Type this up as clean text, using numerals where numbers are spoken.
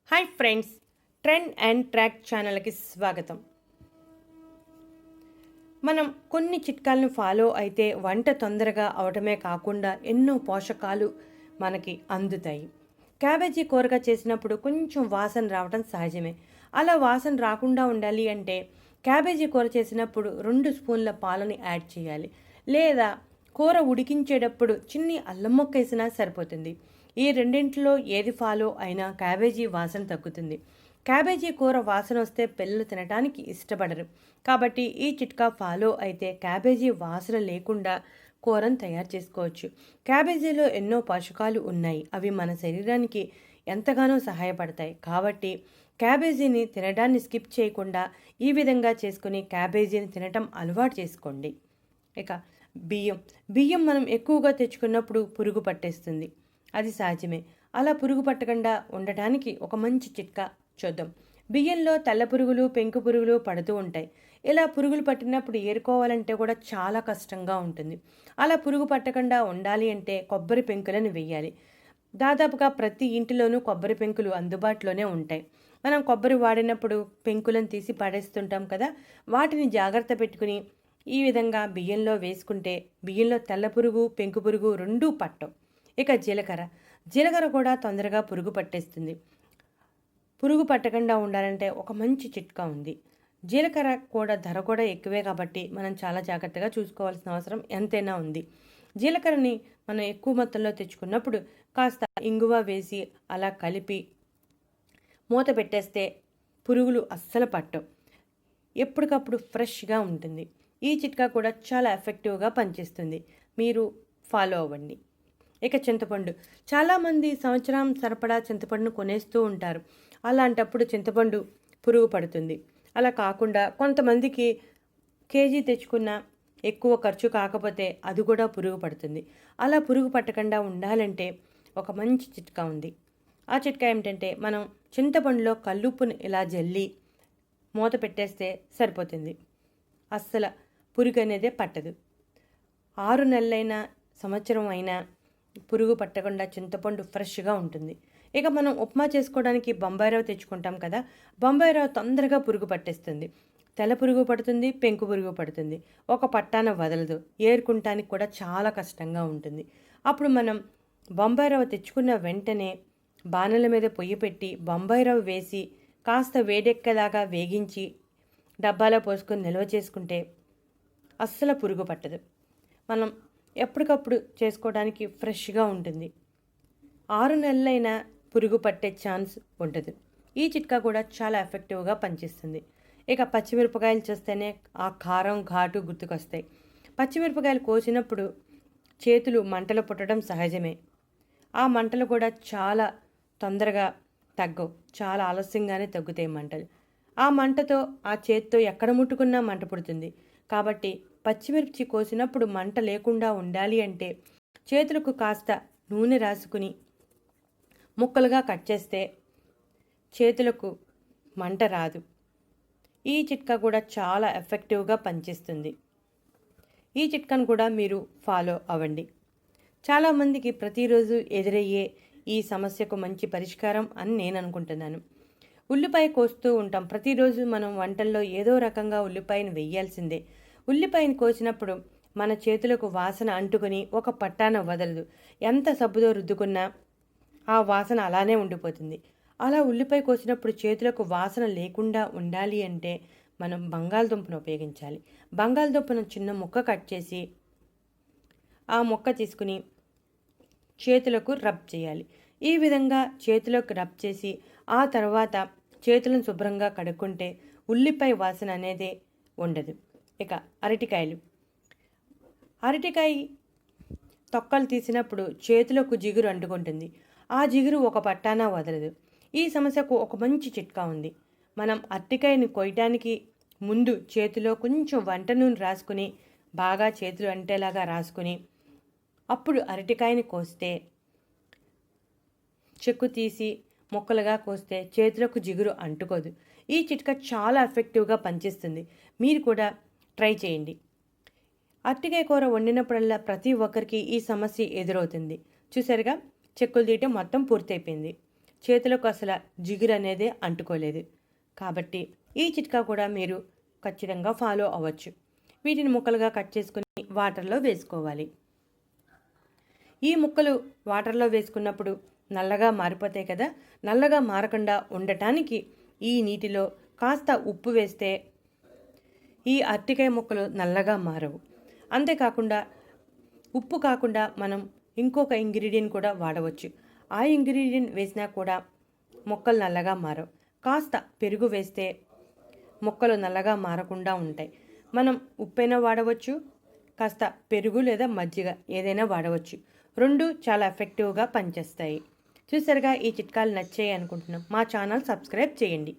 Hi friends, trend and track ఛానల్కి స్వాగతం. మనం కొన్ని చిట్కాలను ఫాలో అయితే వంట తొందరగా అవటమే కాకుండా ఎన్నో పోషకాలు మనకి అందుతాయి. క్యాబేజీ కూరగా చేసినప్పుడు కొంచెం వాసన రావడం సహజమే. అలా వాసన రాకుండా ఉండాలి అంటే క్యాబేజీ కూర చేసినప్పుడు 2 స్పూన్ల పాలని యాడ్ చేయాలి. లేదా కూర ఉడికించేటప్పుడు చిన్ని అల్లం ముక్క వేసినా సరిపోతుంది. ఈ రెండింటిలో ఏది ఫాలో అయినా క్యాబేజీ వాసన తగ్గుతుంది. క్యాబేజీ కూర వాసన వస్తే పిల్లలు తినడానికి ఇష్టపడరు. కాబట్టి ఈ చిట్కా ఫాలో అయితే క్యాబేజీ వాసన లేకుండా కూరను తయారు చేసుకోవచ్చు. క్యాబేజీలో ఎన్నో పోషకాలు ఉన్నాయి. అవి మన శరీరానికి ఎంతగానో సహాయపడతాయి. కాబట్టి క్యాబేజీని తినడాన్ని స్కిప్ చేయకుండా ఈ విధంగా చేసుకుని క్యాబేజీని తినటం అలవాటు చేసుకోండి. ఇక బియ్యం మనం ఎక్కువగా తెచ్చుకున్నప్పుడు పురుగు పట్టేస్తుంది. అది సహజమే. అలా పురుగు పట్టకుండా ఉండటానికి ఒక మంచి చిట్కా చూద్దాం. బియ్యంలో తెల్ల పురుగులు, పెంకు పురుగులు పడుతూ ఉంటాయి. ఇలా పురుగులు పట్టినప్పుడు ఏరుకోవాలంటే కూడా చాలా కష్టంగా ఉంటుంది. అలా పురుగు పట్టకుండా ఉండాలి అంటే కొబ్బరి పెంకులను వేయాలి. దాదాపుగా ప్రతి ఇంటిలోనూ కొబ్బరి పెంకులు అందుబాటులోనే ఉంటాయి. మనం కొబ్బరి వాడినప్పుడు పెంకులను తీసి పడేస్తుంటాం కదా, వాటిని జాగ్రత్త పెట్టుకుని ఈ విధంగా బియ్యంలో వేసుకుంటే బియ్యంలో తెల్ల పురుగు, పెంకు పురుగు రెండూ పట్టవు. ఇక జీలకర్ర కూడా తొందరగా పురుగు పట్టేస్తుంది. పురుగు పట్టకుండా ఉండాలంటే ఒక మంచి చిట్కా ఉంది. జీలకర్ర కూడా ధర కూడా ఎక్కువే కాబట్టి మనం చాలా జాగ్రత్తగా చూసుకోవాల్సిన అవసరం ఎంతైనా ఉంది. జీలకర్రని మనం ఎక్కువ మొత్తంలో తెచ్చుకున్నప్పుడు కాస్త ఇంగువ వేసి అలా కలిపి మూత పెట్టేస్తే పురుగులు అస్సలు పట్టవు. ఎప్పటికప్పుడు ఫ్రెష్గా ఉంటుంది. ఈ చిట్కా కూడా చాలా ఎఫెక్టివ్గా పనిచేస్తుంది. మీరు ఫాలో అవ్వండి. ఇక చింతపండు. చాలామంది సంవత్సరం సరిపడా చింతపండును కొనేస్తూ ఉంటారు. అలాంటప్పుడు చింతపండు పురుగు పడుతుంది. అలా కాకుండా కొంతమందికి కేజీ తెచ్చుకున్న ఎక్కువ ఖర్చు కాకపోతే అది కూడా పురుగు పడుతుంది. అలా పురుగు పట్టకుండా ఉండాలంటే ఒక మంచి చిట్కా ఉంది. ఆ చిట్కా ఏమిటంటే మనం చింతపండులో కల్లుప్పును ఇలా జల్లి మూత పెట్టేస్తే సరిపోతుంది. అస్సలు పురుగు అనేదే పట్టదు. 6 నెలలైనా సంవత్సరం అయినా పురుగు పట్టకుండా చింతపండు ఫ్రెష్గా ఉంటుంది. ఇక మనం ఉప్మా చేసుకోవడానికి బొంబాయి రవ్వ తెచ్చుకుంటాం కదా, బొంబాయి రవ్వ తొందరగా పురుగు పట్టేస్తుంది. తెల్ల పురుగు పడుతుంది, పెంకు పురుగు పడుతుంది. ఒక పట్టాన వదలదు. ఏరుకుంటానికి కూడా చాలా కష్టంగా ఉంటుంది. అప్పుడు మనం బొంబాయి రవ్వ తెచ్చుకున్న వెంటనే బాణల మీద పొయ్యి పెట్టి బొంబాయి రవ్వ వేసి కాస్త వేడెక్కేదాకా వేగించి డబ్బాలో పోసుకొని నిల్వ చేసుకుంటే అస్సలు పురుగు పట్టదు. మనం ఎప్పటికప్పుడు చేసుకోవడానికి ఫ్రెష్గా ఉంటుంది. 6 నెలలైనా పురుగు పట్టే ఛాన్స్ ఉంటుంది. ఈ చిట్కా కూడా చాలా ఎఫెక్టివ్గా పనిచేస్తుంది. ఇక పచ్చిమిరపకాయలు చూస్తేనే ఆ కారం ఘాటు గుర్తుకొస్తాయి. పచ్చిమిరపకాయలు కోసినప్పుడు చేతులు మంటలు పుట్టడం సహజమే. ఆ మంటలు కూడా చాలా తొందరగా తగ్గవు. చాలా ఆలస్యంగానే తగ్గుతాయి మంటలు. ఆ మంటతో ఆ చేతితో ఎక్కడ ముట్టుకున్నా మంట పుడుతుంది. కాబట్టి పచ్చిమిర్చి కోసినప్పుడు మంట లేకుండా ఉండాలి అంటే చేతులకు కాస్త నూనె రాసుకుని ముక్కలుగా కట్ చేస్తే చేతులకు మంట రాదు. ఈ చిట్కా కూడా చాలా ఎఫెక్టివ్గా పనిచేస్తుంది. ఈ చిట్కాను కూడా మీరు ఫాలో అవ్వండి. చాలామందికి ప్రతిరోజు ఎదురయ్యే ఈ సమస్యకు మంచి పరిష్కారం అని నేను అనుకుంటున్నాను. ఉల్లిపాయ కోస్తూ ఉంటాం. ప్రతిరోజు మనం వంటల్లో ఏదో రకంగా ఉల్లిపాయను వేయాల్సిందే. ఉల్లిపాయను కోసినప్పుడు మన చేతులకు వాసన అంటుకుని ఒక పట్టాన వదలదు. ఎంత సబ్బుతో రుద్దుకున్నా ఆ వాసన అలానే ఉండిపోతుంది. అలా ఉల్లిపాయ కోసినప్పుడు చేతులకు వాసన లేకుండా ఉండాలి అంటే మనం బంగాళదుంపను ఉపయోగించాలి. బంగాళదుంపను చిన్న ముక్క కట్ చేసి ఆ ముక్క తీసుకుని చేతులకు రబ్ చేయాలి. ఈ విధంగా చేతులకు రబ్ చేసి ఆ తర్వాత చేతులను శుభ్రంగా కడుక్కుంటే ఉల్లిపాయ వాసన అనేది ఉండదు. ఇక అరటికాయ తొక్కలు తీసినప్పుడు చేతులకు జిగురు అంటుకుంటుంది. ఆ జిగురు ఒక పట్టాన వదలదు. ఈ సమస్యకు ఒక మంచి చిట్కా ఉంది. మనం అరటికాయని కొయ్యడానికి ముందు చేతిలో కొంచెం వంట నూనె రాసుకుని బాగా చేతులు అంటేలాగా రాసుకుని అప్పుడు అరటికాయని కోస్తే చెక్కు తీసి ముక్కలుగా కోస్తే చేతులకు జిగురు అంటుకోదు. ఈ చిట్కా చాలా ఎఫెక్టివ్గా పనిచేస్తుంది. మీరు కూడా ట్రై చేయండి. అరటికాయ కూర వండినప్పుడల్లా ప్రతి ఒక్కరికి ఈ సమస్య ఎదురవుతుంది. చూసారుగా, చెక్కులు తీయటం మొత్తం పూర్తయిపోయింది. చేతులకు అసలు జిగురు అనేది అంటుకోలేదు. కాబట్టి ఈ చిట్కా కూడా మీరు ఖచ్చితంగా ఫాలో అవ్వచ్చు. వీటిని ముక్కలుగా కట్ చేసుకుని వాటర్లో వేసుకోవాలి. ఈ ముక్కలు వాటర్లో వేసుకున్నప్పుడు నల్లగా మారిపోతాయి కదా, నల్లగా మారకుండా ఉండటానికి ఈ నీటిలో కాస్త ఉప్పు వేస్తే ఈ అరటికాయ ముక్కలు నల్లగా మారవు. అంతేకాకుండా ఉప్పు కాకుండా మనం ఇంకొక ఇంగ్రీడియంట్ కూడా వాడవచ్చు. ఆ ఇంగ్రీడియంట్ వేసినా కూడా మొక్కలు నల్లగా మారవు. కాస్త పెరుగు వేస్తే మొక్కలు నల్లగా మారకుండా ఉంటాయి. మనం ఉప్పైనా వాడవచ్చు, కాస్త పెరుగు లేదా మజ్జిగ ఏదైనా వాడవచ్చు. రెండు చాలా ఎఫెక్టివ్గా పనిచేస్తాయి. చూసారుగా, ఈ చిట్కాలు నచ్చాయి అనుకుంటున్నాం. మా ఛానల్ సబ్స్క్రైబ్ చేయండి.